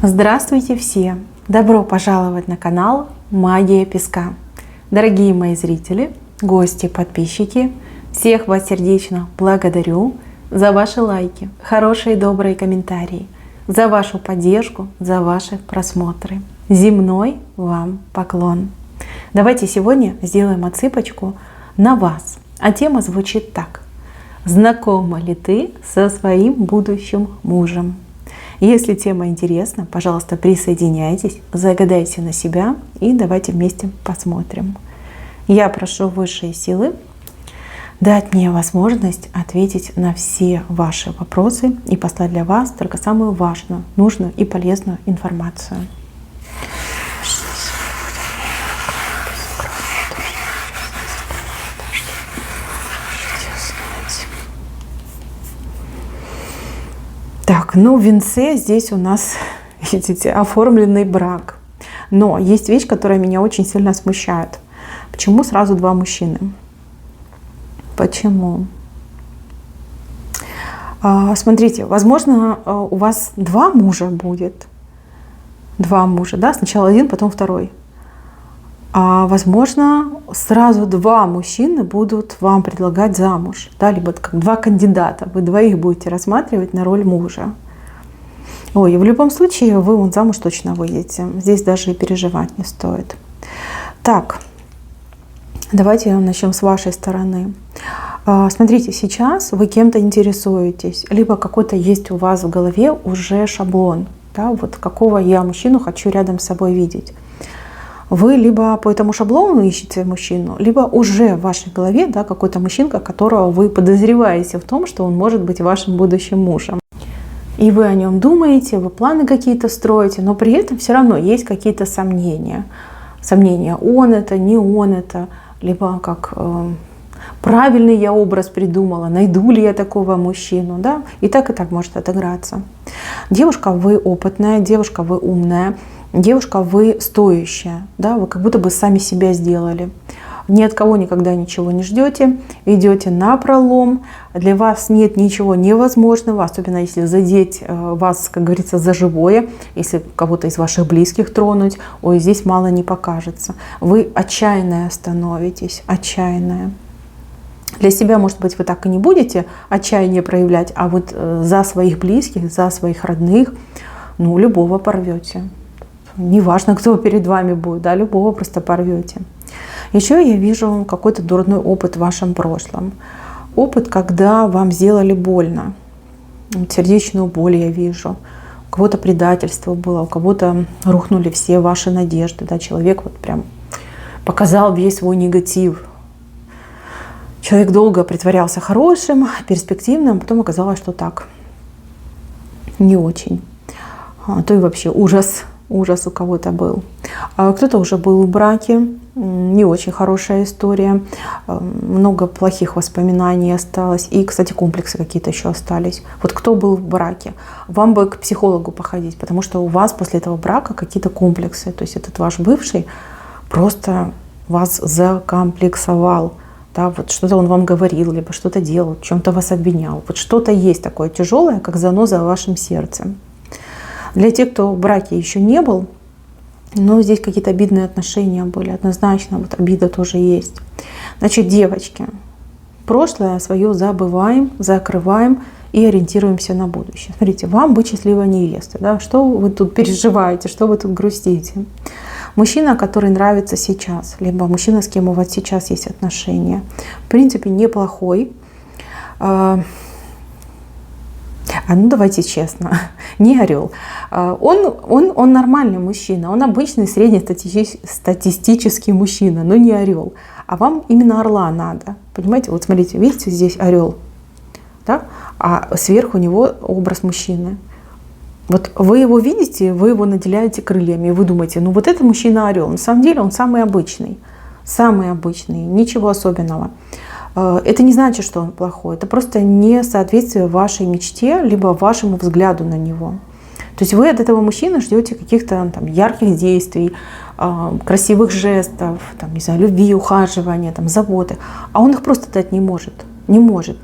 Здравствуйте все! Добро пожаловать на канал Магия Песка. Дорогие мои зрители, гости, подписчики, всех вас сердечно благодарю за ваши лайки, хорошие и добрые комментарии, за вашу поддержку, за ваши просмотры. Земной вам поклон! Давайте сегодня сделаем отсыпочку на вас. А тема звучит так. Знакома ли ты со своим будущим мужем? Если тема интересна, пожалуйста, присоединяйтесь, загадайте на себя и давайте вместе посмотрим. Я прошу высшие силы дать мне возможность ответить на все ваши вопросы и послать для вас только самую важную, нужную и полезную информацию. Так, в венце здесь у нас, видите, оформленный брак. Но есть вещь, которая меня очень сильно смущает. Почему сразу два мужчины? Почему? Смотрите, возможно, у вас два мужа будет. Два мужа, да? Сначала один, потом второй. А возможно, сразу два мужчины будут вам предлагать замуж, да, либо как два кандидата, вы двоих будете рассматривать на роль мужа. Ой, и в любом случае вы замуж точно выйдете, здесь даже и переживать не стоит. Так, давайте начнем с вашей стороны. Смотрите, сейчас вы кем-то интересуетесь, либо какой-то есть у вас в голове уже шаблон, да, вот какого я мужчину хочу рядом с собой видеть. Вы либо по этому шаблону ищете мужчину, либо уже в вашей голове, да, какой-то мужчинка, которого вы подозреваете в том, что он может быть вашим будущим мужем. И вы о нем думаете, вы планы какие-то строите, но при этом все равно есть какие-то сомнения. Сомнения, он это, не он это, либо как правильный я образ придумала, найду ли я такого мужчину, да, и так может отыграться. Девушка, вы опытная, девушка, вы умная. Девушка, вы стоящая, да, вы как будто бы сами себя сделали. Ни от кого никогда ничего не ждете, идете напролом, для вас нет ничего невозможного, особенно если задеть вас, как говорится, за живое, если кого-то из ваших близких тронуть, ой, здесь мало не покажется. Вы отчаянная становитесь, отчаянная. Для себя, может быть, вы так и не будете отчаяние проявлять, а вот за своих близких, за своих родных, любого порвете. Неважно, кто перед вами будет, да, любого просто порвете. Еще я вижу какой-то дурной опыт в вашем прошлом. Опыт, когда вам сделали больно. Сердечную боль я вижу. У кого-то предательство было, у кого-то рухнули все ваши надежды. Да, человек вот прям показал весь свой негатив. Человек долго притворялся хорошим, перспективным, а потом оказалось, что так. Не очень. А то и вообще ужас у кого-то был. Кто-то уже был в браке, не очень хорошая история, много плохих воспоминаний осталось, и, кстати, комплексы какие-то еще остались. Вот кто был в браке, вам бы к психологу походить, потому что у вас после этого брака какие-то комплексы, то есть этот ваш бывший просто вас закомплексовал, да, вот что-то он вам говорил, либо что-то делал, в чем-то вас обвинял, вот что-то есть такое тяжелое, как заноза в вашем сердце. Для тех, кто в браке еще не был, но здесь какие-то обидные отношения были, однозначно, вот обида тоже есть. Значит, девочки, прошлое свое забываем, закрываем и ориентируемся на будущее. Смотрите, вам быть счастливой невестой, да? Что вы тут переживаете, что вы тут грустите? Мужчина, который нравится сейчас, либо мужчина, с кем у вас сейчас есть отношения, в принципе, неплохой. Давайте честно, не орел. Он нормальный мужчина, он обычный среднестатистический мужчина, но не орел. А вам именно орла надо. Понимаете, вот смотрите, видите, здесь орел, да? А сверху него образ мужчины. Вот вы его видите, вы его наделяете крыльями, и вы думаете, вот это мужчина орел. На самом деле он самый обычный, ничего особенного. Это не значит, что он плохой, это просто несоответствие вашей мечте, либо вашему взгляду на него. То есть вы от этого мужчины ждете каких-то ярких действий, красивых жестов, не знаю, любви, ухаживания, заботы, а он их просто дать не может. Не может.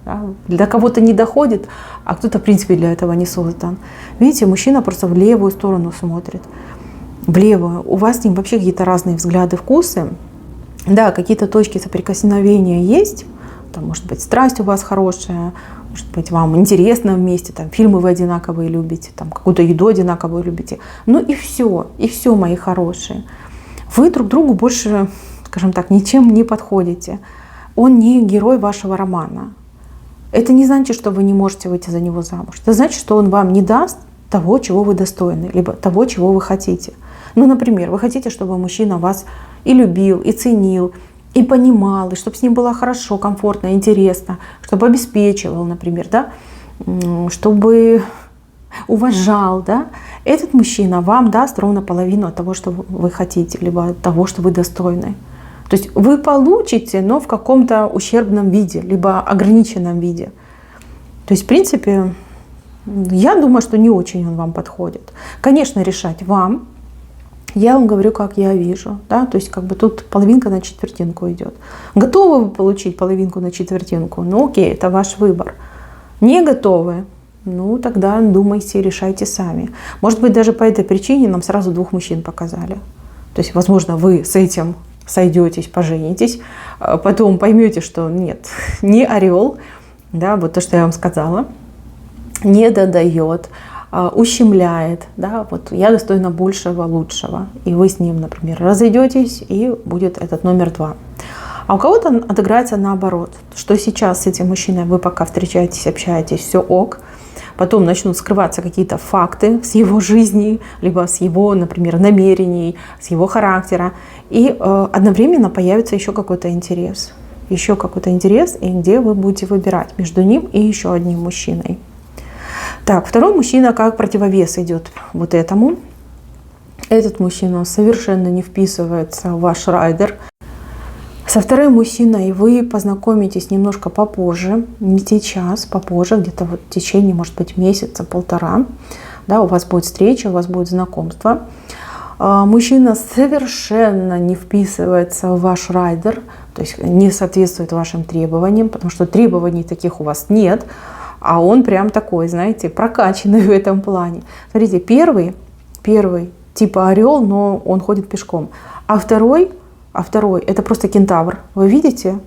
Да? Для кого-то не доходит, а кто-то, в принципе, для этого не создан. Видите, мужчина просто в левую сторону смотрит. В левую. У вас с ним вообще какие-то разные взгляды, вкусы. Да, какие-то точки соприкосновения есть. Там, может быть, страсть у вас хорошая, может быть, вам интересно вместе, там, фильмы вы одинаковые любите, там, какую-то еду одинаковую любите. Ну и все, мои хорошие. Вы друг другу больше, скажем так, ничем не подходите. Он не герой вашего романа. Это не значит, что вы не можете выйти за него замуж. Это значит, что он вам не даст того, чего вы достойны, либо того, чего вы хотите. Ну, например, вы хотите, чтобы мужчина вас и любил, и ценил, и понимал, и чтобы с ним было хорошо, комфортно, интересно, чтобы обеспечивал, например, да, чтобы уважал, да. Этот мужчина вам даст ровно половину от того, что вы хотите, либо от того, что вы достойны. То есть вы получите, но в каком-то ущербном виде, либо ограниченном виде. То есть, в принципе, я думаю, что не очень он вам подходит. Конечно, решать вам. Я вам говорю, как я вижу. Да? То есть как бы тут половинка на четвертинку идет. Готовы вы получить половинку на четвертинку? Ну окей, это ваш выбор. Не готовы? Ну тогда думайте, решайте сами. Может быть, даже по этой причине нам сразу 2 мужчин показали. То есть, возможно, вы с этим сойдетесь, поженитесь, потом поймете, что нет, не орел, да, вот то, что я вам сказала, не додает, ущемляет, да, вот я достойна большего, лучшего, и вы с ним, например, разойдетесь, и будет этот номер 2. А у кого-то отыграется наоборот, что сейчас с этим мужчиной вы пока встречаетесь, общаетесь, все ок, потом начнут скрываться какие-то факты с его жизни, либо с его, например, намерений, с его характера, и одновременно появится еще какой-то интерес, и где вы будете выбирать между ним и еще одним мужчиной. Так, второй мужчина как противовес идет вот этому. Этот мужчина совершенно не вписывается в ваш райдер. Со вторым мужчиной вы познакомитесь немножко попозже, не сейчас, попозже, где-то вот в течение, может быть, месяца, полтора. Да, у вас будет встреча, у вас будет знакомство. Мужчина совершенно не вписывается в ваш райдер, то есть не соответствует вашим требованиям, потому что требований таких у вас нет, а он прям такой, знаете, прокачанный в этом плане. Смотрите, первый типа орел, но он ходит пешком, а второй это просто кентавр. Вы видите?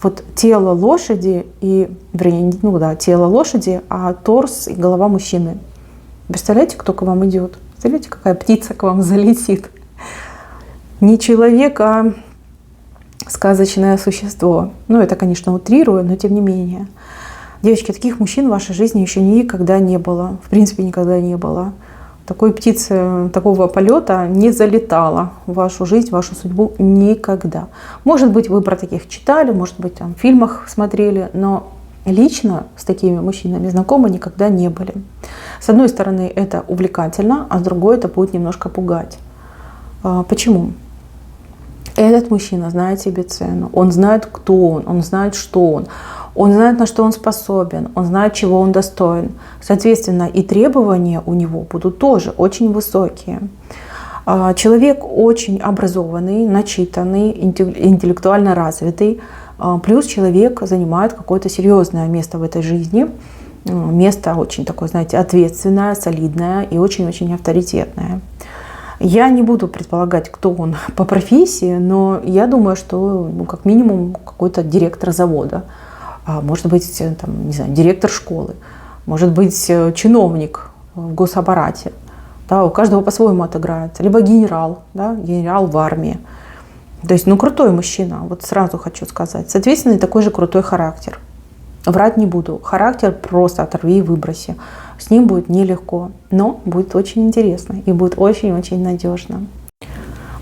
Вот тело лошади тело лошади, а торс и голова мужчины. Представляете, кто к вам идет? Представляете, какая птица к вам залетит? Не человек, а сказочное существо. Ну, это, конечно, утрирую, но тем не менее. Девочки, таких мужчин в вашей жизни еще никогда не было. В принципе, никогда не было. Такой птицы, такого полета не залетала в вашу жизнь, в вашу судьбу никогда. Может быть, вы про таких читали, может быть, там в фильмах смотрели, но лично с такими мужчинами знакомы никогда не были. С одной стороны, это увлекательно, а с другой это будет немножко пугать. Почему? Этот мужчина знает себе цену, он знает, кто он знает, что он знает, на что он способен, он знает, чего он достоин. Соответственно, и требования у него будут тоже очень высокие. Человек очень образованный, начитанный, интеллектуально развитый, плюс человек занимает какое-то серьезное место в этой жизни, место очень такое, знаете, ответственное, солидное и очень-очень авторитетное. Я не буду предполагать, кто он по профессии, но я думаю, что как минимум какой-то директор завода, может быть, там, не знаю, директор школы, может быть, чиновник в госаппарате. Да, у каждого по-своему отыграется. Либо генерал, да, генерал в армии. То есть, крутой мужчина, вот сразу хочу сказать. Соответственно, и такой же крутой характер. Врать не буду. Характер просто оторви и выброси. С ним будет нелегко, но будет очень интересно и будет очень-очень надежно.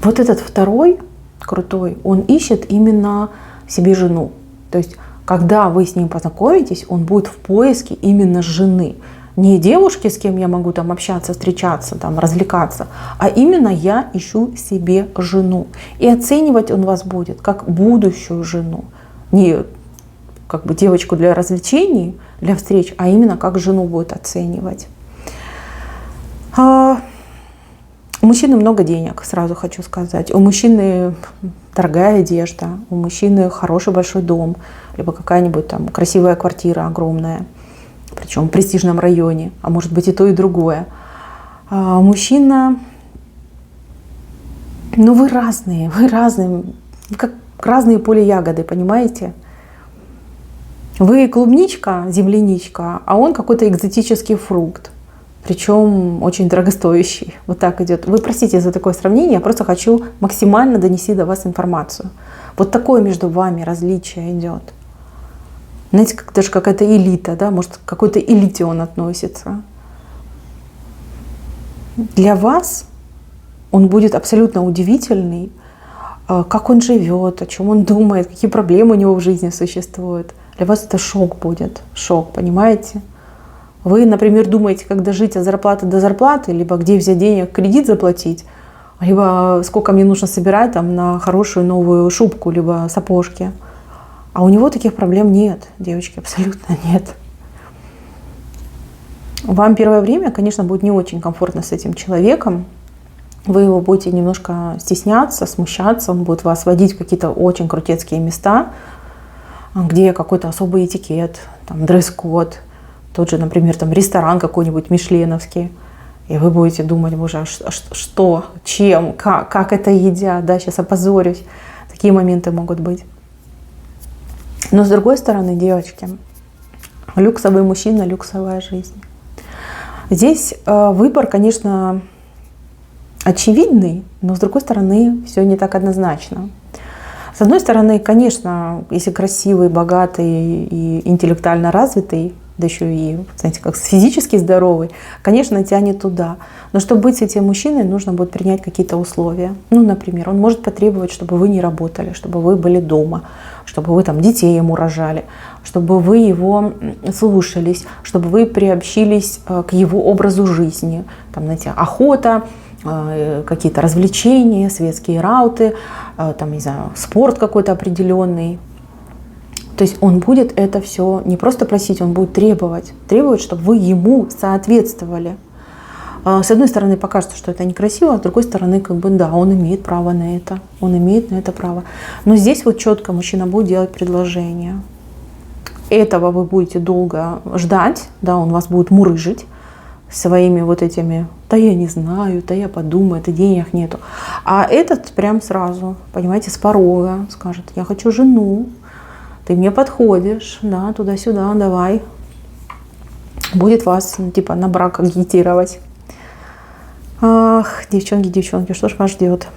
Вот этот второй крутой, он ищет именно себе жену. То есть, когда вы с ним познакомитесь, он будет в поиске именно жены. Не девушки, с кем я могу там общаться, встречаться, там, развлекаться, а именно я ищу себе жену. И оценивать он вас будет как будущую жену. Не как бы девочку для развлечений, для встреч, а именно как жену будет оценивать. У мужчины много денег, сразу хочу сказать. У мужчины дорогая одежда, у мужчины хороший большой дом, либо какая-нибудь там красивая квартира огромная, причем в престижном районе, а может быть и то, и другое. А мужчина, ну вы разные, как разные поле ягоды, понимаете? Вы клубничка, земляничка, а он какой-то экзотический фрукт. Причем очень дорогостоящий. Вот так идет. Вы простите за такое сравнение, я просто хочу максимально донести до вас информацию. Вот такое между вами различие идет. Знаете, как даже какая-то элита, да, может, к какой-то элите он относится. Для вас он будет абсолютно удивительный, как он живет, о чем он думает, какие проблемы у него в жизни существуют. Для вас это шок будет, шок, понимаете? Вы, например, думаете, как дожить от зарплаты до зарплаты, либо где взять денег, кредит заплатить, либо сколько мне нужно собирать там, на хорошую новую шубку, либо сапожки. А у него таких проблем нет, девочки, абсолютно нет. Вам первое время, конечно, будет не очень комфортно с этим человеком. Вы его будете немножко стесняться, смущаться, он будет вас водить в какие-то очень крутецкие места, где какой-то особый этикет, там, дресс-код. Тот же, например, там ресторан какой-нибудь мишленовский. И вы будете думать, боже, а что, чем, как это едят, да, сейчас опозорюсь. Такие моменты могут быть. Но с другой стороны, девочки, люксовый мужчина, люксовая жизнь. Здесь выбор, конечно, очевидный, но с другой стороны, все не так однозначно. С одной стороны, конечно, если красивый, богатый и интеллектуально развитый, да еще и, знаете, как физически здоровый, конечно, тянет туда. Но чтобы быть с этим мужчиной, нужно будет принять какие-то условия. Ну, например, он может потребовать, чтобы вы не работали, чтобы вы были дома, чтобы вы там детей ему рожали, чтобы вы его слушались, чтобы вы приобщились к его образу жизни. Там, знаете, охота, какие-то развлечения, светские рауты, там, не знаю, спорт какой-то определенный. То есть он будет это все не просто просить, он будет требовать, чтобы вы ему соответствовали. С одной стороны, покажется, что это некрасиво, а с другой стороны, как бы, да, он имеет право на это, он имеет на это право. Но здесь вот четко мужчина будет делать предложение. Этого вы будете долго ждать, да, он вас будет мурыжить своими вот этими, да я не знаю, да я подумаю, да денег нету. А этот прям сразу, понимаете, с порога скажет, я хочу жену, ты мне подходишь, да, туда-сюда, давай. Будет вас, типа, на брак агитировать. Ах, девчонки, что ж вас ждет?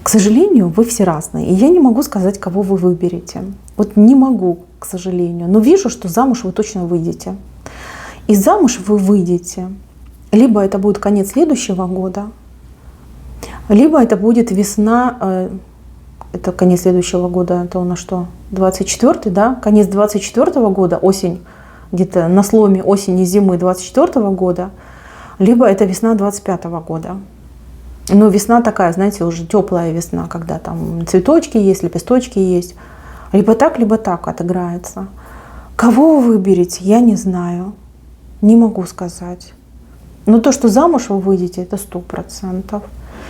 К сожалению, вы все разные. И я не могу сказать, кого вы выберете. Вот не могу, к сожалению. Но вижу, что замуж вы точно выйдете. И замуж вы выйдете. Либо это будет конец следующего года, либо это будет весна. Это конец следующего года, это у нас что, 24-й, да? Конец 24-го года, осень, где-то на сломе осени, зимы 24-го года, либо это весна 25-го года. Но весна такая, знаете, уже теплая весна, когда там цветочки есть, лепесточки есть. Либо так отыграется. Кого вы выберете, я не знаю, не могу сказать. Но то, что замуж вы выйдете, это 100%.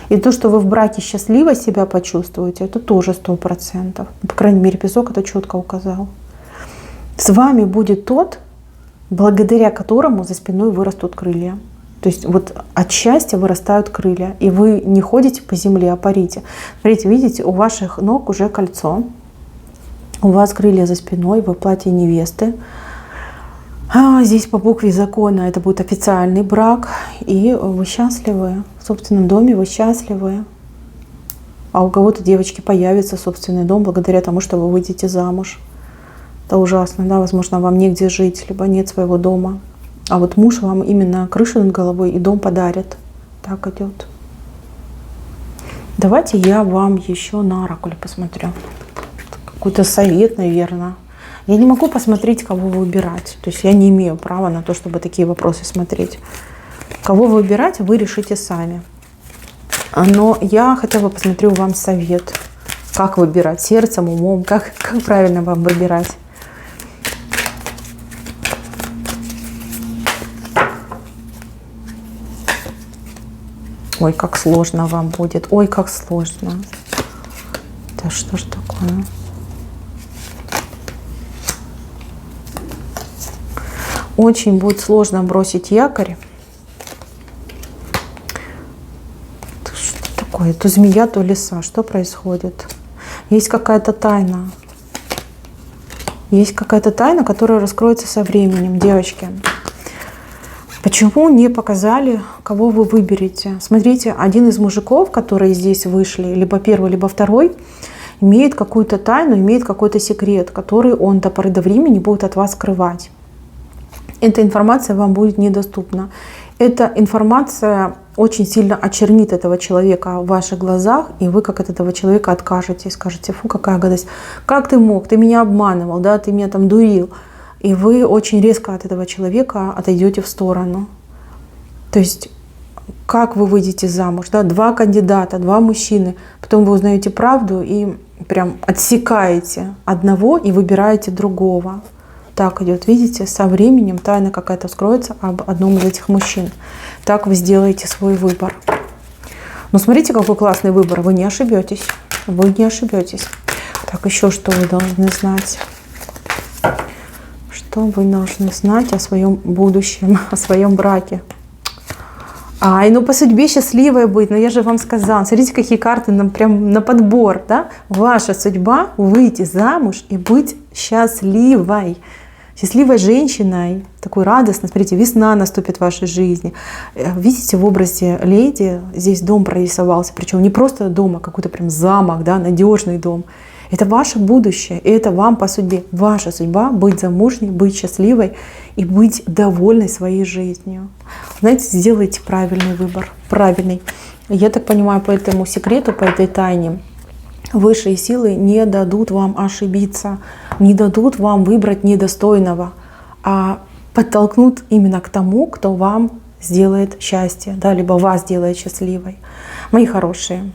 И то, что вы в браке счастливо себя почувствуете, это тоже 100%. По крайней мере, песок это четко указал. С вами будет тот, благодаря которому за спиной вырастут крылья. То есть вот от счастья вырастают крылья. И вы не ходите по земле, а парите. Смотрите, видите, у ваших ног уже кольцо. У вас крылья за спиной, вы в платье невесты. А здесь по букве закона это будет официальный брак, и вы счастливы. В собственном доме вы счастливы. А у кого-то, девочки, появится собственный дом благодаря тому, что вы выйдете замуж. Это ужасно, да, возможно, вам негде жить, либо нет своего дома. А вот муж вам именно крышу над головой и дом подарит. Так идет. Давайте я вам еще на оракуле посмотрю. Какой-то совет, наверное. Я не могу посмотреть, кого выбирать. То есть я не имею права на то, чтобы такие вопросы смотреть. Кого выбирать, вы решите сами. Но я хотя бы посмотрю вам совет. Как выбирать? Сердцем, умом? Как правильно вам выбирать? Ой, как сложно вам будет. Ой, как сложно. Да что ж такое? Очень будет сложно бросить якорь. Что такое? То змея, то лиса. Что происходит? Есть какая-то тайна. Есть какая-то тайна, которая раскроется со временем, девочки. Почему не показали, кого вы выберете? Смотрите, один из мужиков, которые здесь вышли, либо первый, либо второй, имеет какую-то тайну, имеет какой-то секрет, который он до поры до времени будет от вас скрывать. Эта информация вам будет недоступна. Эта информация очень сильно очернит этого человека в ваших глазах, и вы как от этого человека откажетесь, скажете: фу, какая гадость, как ты мог, ты меня обманывал, да, ты меня там дурил. И вы очень резко от этого человека отойдете в сторону. То есть, как вы выйдете замуж, да, два кандидата, два мужчины, потом вы узнаете правду и прям отсекаете одного и выбираете другого. Так идет, видите, со временем тайна какая-то вскроется об одном из этих мужчин. Так вы сделаете свой выбор. Но смотрите, какой классный выбор, вы не ошибетесь. Вы не ошибетесь. Так, еще что вы должны знать? Что вы должны знать о своем будущем, о своем браке? Ай, ну по судьбе счастливая быть, но я же вам сказала. Смотрите, какие карты нам прям на подбор, да? Ваша судьба — выйти замуж и быть счастливой. Счастливой женщиной, такой радостной. Смотрите, весна наступит в вашей жизни. Видите, в образе леди здесь дом прорисовался. Причем не просто дом, а какой-то прям замок, да, надежный дом. Это ваше будущее, и это вам по судьбе. Ваша судьба — быть замужней, быть счастливой и быть довольной своей жизнью. Знаете, сделайте правильный выбор, правильный. Я так понимаю, по этому секрету, по этой тайне, высшие силы не дадут вам ошибиться, не дадут вам выбрать недостойного, а подтолкнут именно к тому, кто вам сделает счастье, да, либо вас сделает счастливой. Мои хорошие,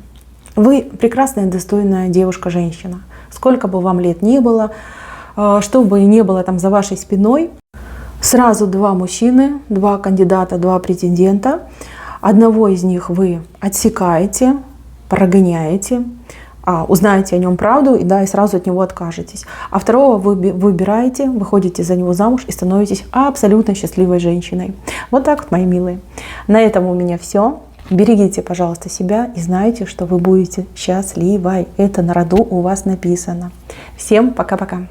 вы прекрасная, достойная девушка-женщина. Сколько бы вам лет ни было, что бы ни было там за вашей спиной, сразу два мужчины, два кандидата, два претендента. Одного из них вы отсекаете, прогоняете, узнаете о нем правду и, да, и сразу от него откажетесь. А второго вы выбираете, выходите за него замуж и становитесь абсолютно счастливой женщиной. Вот так вот, мои милые. На этом у меня все. Берегите, пожалуйста, себя и знайте, что вы будете счастливой. Это на роду у вас написано. Всем пока-пока.